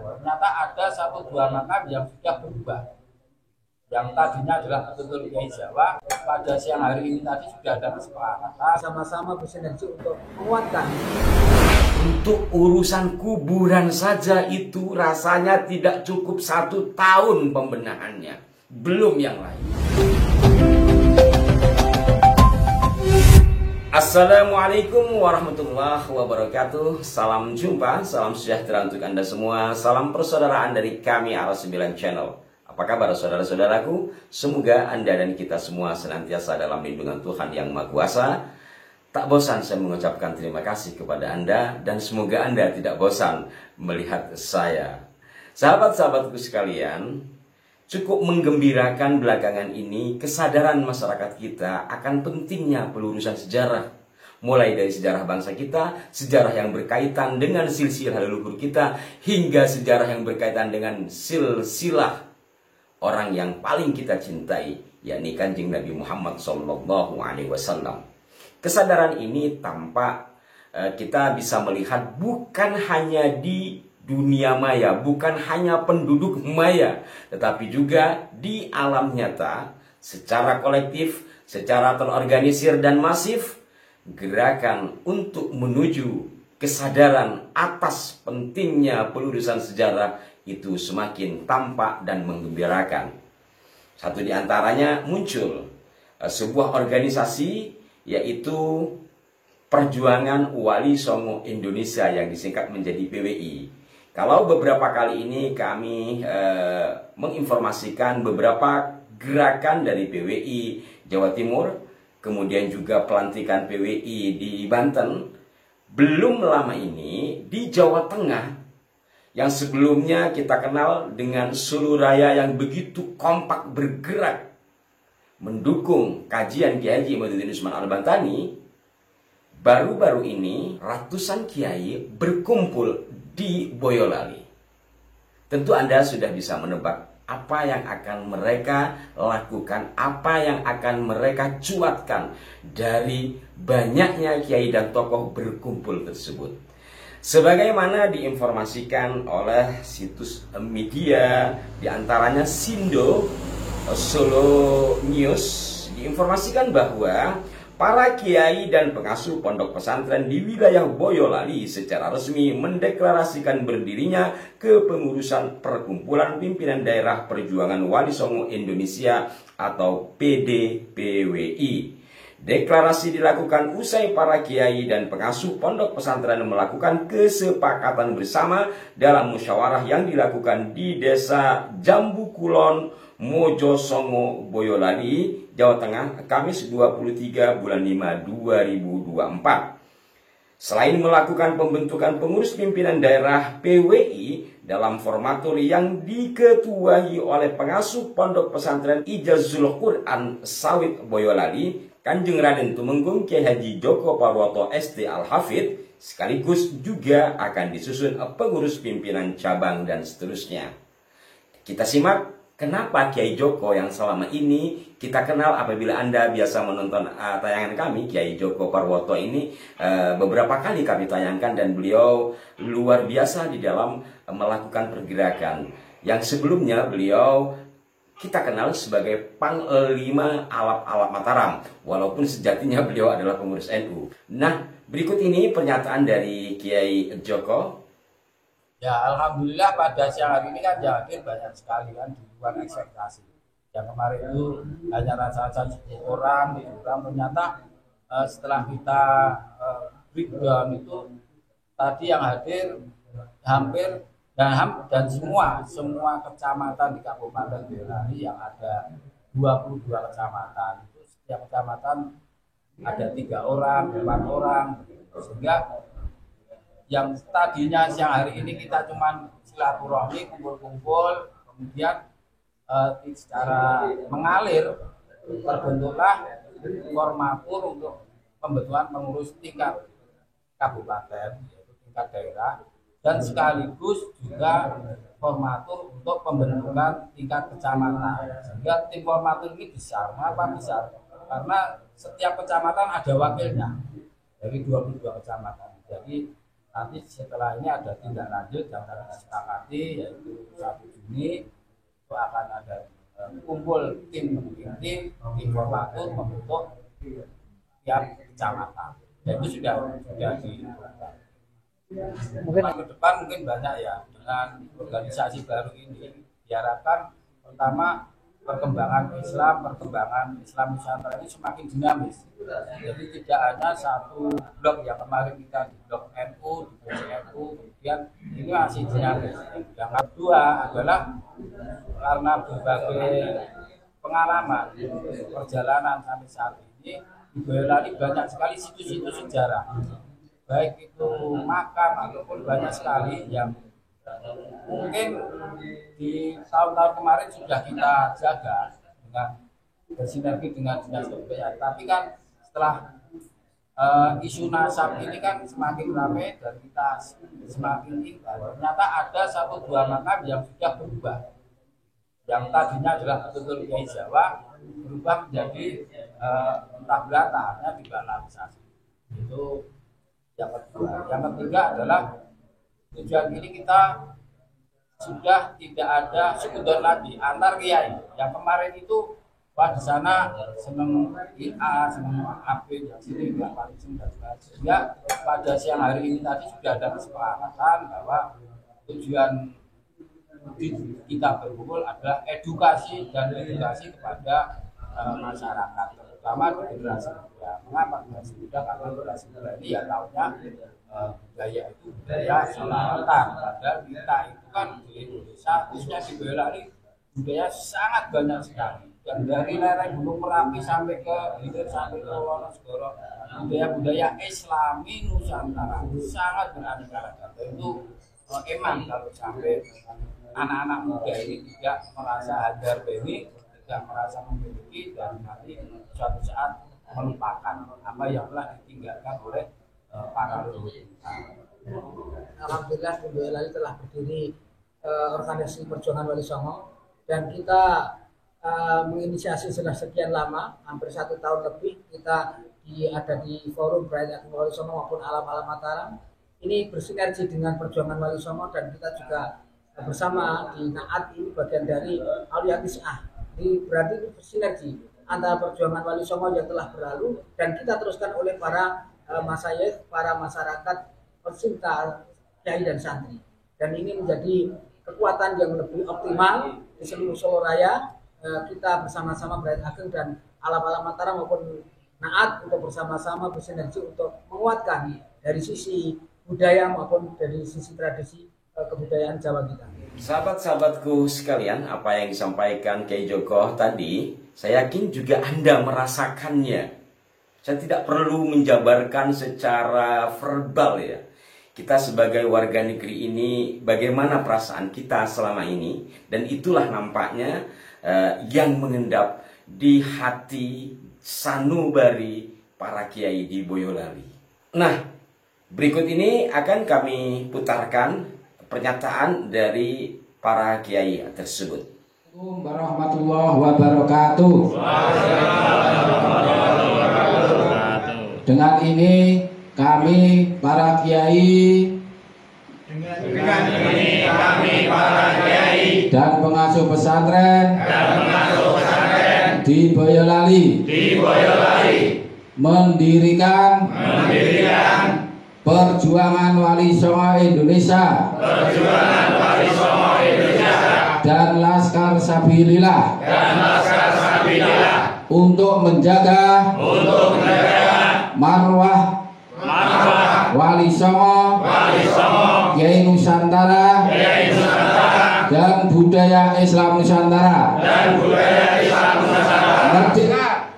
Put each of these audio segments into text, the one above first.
Ternyata ada satu dua makam yang sudah berubah. Yang tadinya adalah betul-betul Kiai Jawa, pada siang hari ini tadi sudah ada kesepakatan sama-sama bersinergi untuk menguatkan. Untuk urusan kuburan saja itu rasanya tidak cukup 1 tahun pembenahannya, belum yang lain. Assalamualaikum warahmatullahi wabarakatuh. Salam jumpa, salam sejahtera untuk Anda semua. Salam persaudaraan dari kami Al9 Channel. Apa kabar saudara-saudaraku? Semoga Anda dan kita semua senantiasa dalam lindungan Tuhan Yang Maha Kuasa. Tak bosan saya mengucapkan terima kasih kepada Anda, dan semoga Anda tidak bosan melihat saya. Sahabat-sahabatku sekalian, cukup menggembirakan belakangan ini kesadaran masyarakat kita akan pentingnya pelurusan sejarah. Mulai dari sejarah bangsa kita, sejarah yang berkaitan dengan silsilah leluhur kita, hingga sejarah yang berkaitan dengan silsilah orang yang paling kita cintai, yakni Kanjeng Nabi Muhammad SAW. Kesadaran ini tampak kita bisa melihat bukan hanya di dunia maya, bukan hanya penduduk maya, tetapi juga di alam nyata, secara kolektif, secara terorganisir dan masif. Gerakan untuk menuju kesadaran atas pentingnya pelurusan sejarah itu semakin tampak dan menggembirakan. Satu di antaranya muncul sebuah organisasi, yaitu Perjuangan Wali Songo Indonesia yang disingkat menjadi PWI. Kalau beberapa kali ini kami menginformasikan beberapa gerakan dari PWI Jawa Timur, kemudian juga pelantikan PWI di Banten, belum lama ini di Jawa Tengah, yang sebelumnya kita kenal dengan Solo Raya yang begitu kompak bergerak mendukung kajian Kiai Haji Imaduddin Usman Al-Bantani, baru-baru ini ratusan kiai berkumpul di Boyolali. Tentu Anda sudah bisa menebak apa yang akan mereka lakukan, apa yang akan mereka cuatkan dari banyaknya kiai dan tokoh berkumpul tersebut. Sebagaimana diinformasikan oleh situs media, diantaranya Sindo Solo News, diinformasikan bahwa para kiai dan pengasuh pondok pesantren di wilayah Boyolali secara resmi mendeklarasikan berdirinya kepengurusan Perkumpulan Pimpinan Daerah Perjuangan Wali Songo Indonesia atau PDPWI. Deklarasi dilakukan usai para kiai dan pengasuh pondok pesantren melakukan kesepakatan bersama dalam musyawarah yang dilakukan di Desa Jambu Kulon, Mojo Songo, Boyolali, Jawa Tengah, Kamis 23 bulan 5 2024. Selain melakukan pembentukan pengurus pimpinan daerah PWI dalam formatur yang diketuai oleh pengasuh pondok pesantren Ijazul Quran Sawit Boyolali, Kanjeng Raden Tumenggung Kiai Haji Joko Parwoto ST Al-Hafid, sekaligus juga akan disusun pengurus pimpinan cabang dan seterusnya. Kita simak kenapa Kiai Joko yang selama ini kita kenal, apabila Anda biasa menonton tayangan kami, Kiai Joko Parwoto ini beberapa kali kami tayangkan, dan beliau luar biasa di dalam melakukan pergerakan. Yang sebelumnya beliau kita kenal sebagai Panglima Alap-Alap Mataram, walaupun sejatinya beliau adalah pengurus NU. Nah, berikut ini pernyataan dari Kiai Joko. Ya, alhamdulillah pada siang hari ini kan yakin banyak sekali kan di luar ekspektasi. Yang kemarin itu hanya rasa-rasa 10 orang, ternyata setelah kita breakdown itu tadi yang hadir hampir dan semua kecamatan di Kabupaten Boyolali yang ada 22 kecamatan, itu setiap kecamatan ada 3 orang, 4 orang, sehingga yang tadinya siang hari ini kita cuma silaturahmi, kumpul-kumpul, kemudian secara mengalir terbentuklah formatur untuk pembentukan pengurus tingkat kabupaten, yaitu tingkat daerah, dan sekaligus juga formatur untuk pembentukan tingkat kecamatan. Sehingga tim formatur ini besar. Kenapa besar? Karena setiap kecamatan ada wakilnya dari 22 kecamatan. Jadi Nanti setelah ini ada tindak lanjut yang kami sepakati, yaitu 1 Juni itu akan ada kumpul tim informator membentuk tiap kecamatan. Dan itu sudah dilakukan. Mungkin ke depan mungkin banyak ya, dengan organisasi baru ini diharapkan pertama perkembangan Islam Nusantara ini semakin dinamis. Jadi tidak hanya satu blok yang kemarin kita di blok NU, di BCNU, kemudian ini masih dinamis. Yang kedua adalah karena berbagai pengalaman perjalanan sampai saat ini di Boyolali banyak sekali situs-situs sejarah, baik itu makam ataupun banyak sekali yang mungkin di tahun-tahun kemarin sudah kita jaga dengan bersinergi dengan dinas kebudayaan. Tapi kan setelah isu nasab ini kan semakin ramai dan kita semakin ingat, ternyata ada 1-2 makam yang sudah berubah. Yang tadinya adalah betul-betul Kiai Jawa berubah menjadi entah belakangnya dibanalisasi. Itu yang kedua. Yang ketiga adalah tujuan ini kita sudah tidak ada sekunder lagi antar kiai. Yang kemarin itu wah di sana seneng IA, seneng AB, yang sini nggak paling dan sebagainya. Ya pada siang hari ini tadi sudah ada kesepakatan bahwa tujuan kita berkumpul adalah edukasi dan edukasi kepada masyarakat, terutama generasi muda. Mengapa generasi muda? Karena generasi muda ini ya tahunya budaya itu budaya Selatan. Padahal kita itu kan di Indonesia, khususnya di Boyolali, budaya sangat banyak sekali. Dan dari lereng Gunung Merapi sampai ke Hilir sampai ke Wonosobo, budaya-budaya Islami Nusantara sangat beraneka ragam. Itu emang kalau sampai anak-anak muda ini tidak merasa hadar beni, tidak merasa memiliki, dan nanti suatu saat melupakan apa yang telah ditinggalkan oleh para leluhur. Alhamdulillah di Boyolali telah berdiri organisasi Perjuangan Wali Songo, dan kita menginisiasi sudah sekian lama, hampir 1 tahun lebih kita ada di forum Bright Ageng Wali Songo maupun Alam-Alam Mataram. Ini bersinergi dengan Perjuangan Wali Songo, dan kita juga bersama di Naat ini bagian dari Aulia Tis'ah. Ini berarti itu bersinergi antara Perjuangan Wali Songo yang telah berlalu dan kita teruskan oleh para masyayikh, para masyarakat pecinta kiai dan santri. Dan ini menjadi kekuatan yang lebih optimal di seluruh Solo Raya. Kita bersama-sama Bright Ageng dan Alam-Alam Mataram maupun Naat untuk bersama-sama bersinergi untuk menguatkan dari sisi budaya maupun dari sisi tradisi kebudayaan Jawa kita. Sahabat-sahabatku sekalian, apa yang disampaikan Kiai Joko tadi, saya yakin juga Anda merasakannya. Saya tidak perlu menjabarkan secara verbal ya. Kita sebagai warga negeri ini, bagaimana perasaan kita selama ini, dan itulah nampaknya yang mengendap di hati sanubari para kiai di Boyolali. Nah, berikut ini akan kami putarkan pernyataan dari para kiai tersebut. Assalamualaikum warahmatullahi wabarakatuh. Dengan ini kami para kiai dan pengasuh pesantren di Boyolali mendirikan Perjuangan Wali Songo Indonesia dan Laskar Sabilillah untuk menjaga marwah Wali Songo, Kiai Nusantara, dan budaya Islam Nusantara. Merdeka.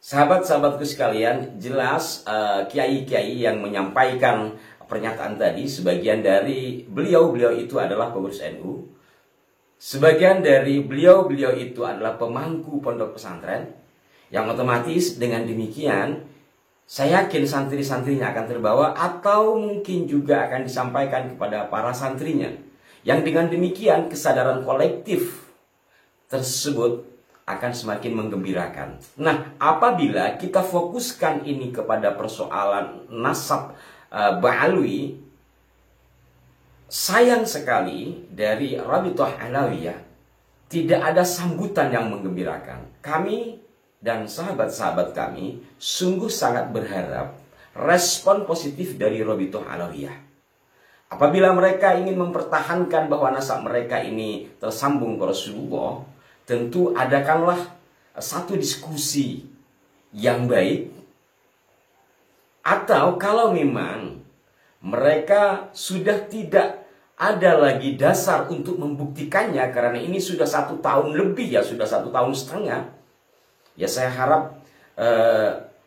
Sahabat-sahabatku sekalian, jelas kiai-kiai yang menyampaikan pernyataan tadi, sebagian dari beliau itu adalah pengurus NU, sebagian dari beliau itu adalah pemangku pondok pesantren, yang otomatis dengan demikian saya yakin santri-santrinya akan terbawa, atau mungkin juga akan disampaikan kepada para santrinya, yang dengan demikian kesadaran kolektif tersebut akan semakin menggembirakan. Nah, apabila kita fokuskan ini kepada persoalan nasab Ba'alwi, sayang sekali dari Rabithah Alawiyah tidak ada sambutan yang menggembirakan. Kami dan sahabat-sahabat kami sungguh sangat berharap respon positif dari Rabithah Alawiyah. Apabila mereka ingin mempertahankan bahwa nasab mereka ini tersambung ke Rasulullah, tentu adakanlah satu diskusi yang baik. Atau kalau memang mereka sudah tidak ada lagi dasar untuk membuktikannya, karena ini sudah 1 tahun lebih, ya sudah 1 tahun setengah, ya saya harap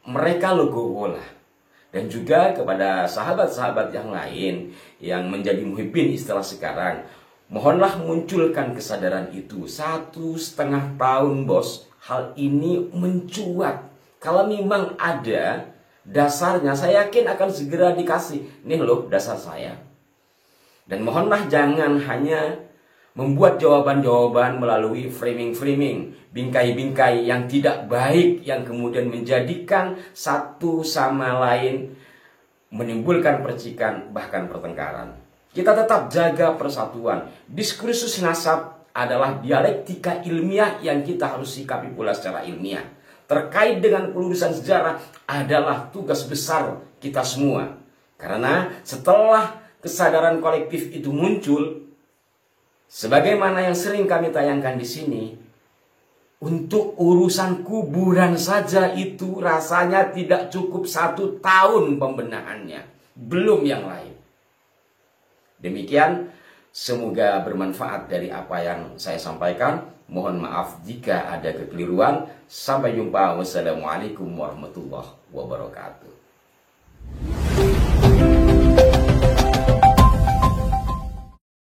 mereka legowo lah. Dan juga kepada sahabat-sahabat yang lain yang menjadi muhibbin istilah sekarang, mohonlah munculkan kesadaran itu. 1,5 tahun bos, hal ini mencuat. Kalau memang ada dasarnya, saya yakin akan segera dikasih. Nih loh dasar saya. Dan mohonlah jangan hanya membuat jawaban-jawaban melalui framing-framing, bingkai-bingkai yang tidak baik, yang kemudian menjadikan satu sama lain menimbulkan percikan, bahkan pertengkaran. Kita tetap jaga persatuan. Diskursus nasab adalah dialektika ilmiah yang kita harus sikapi pula secara ilmiah. Terkait dengan pelurusan sejarah adalah tugas besar kita semua. Karena setelah kesadaran kolektif itu muncul, sebagaimana yang sering kami tayangkan di sini, untuk urusan kuburan saja itu rasanya tidak cukup 1 tahun pembenahannya, belum yang lain. Demikian, semoga bermanfaat dari apa yang saya sampaikan. Mohon maaf jika ada kekeliruan. Sampai jumpa. Wassalamualaikum warahmatullahi wabarakatuh.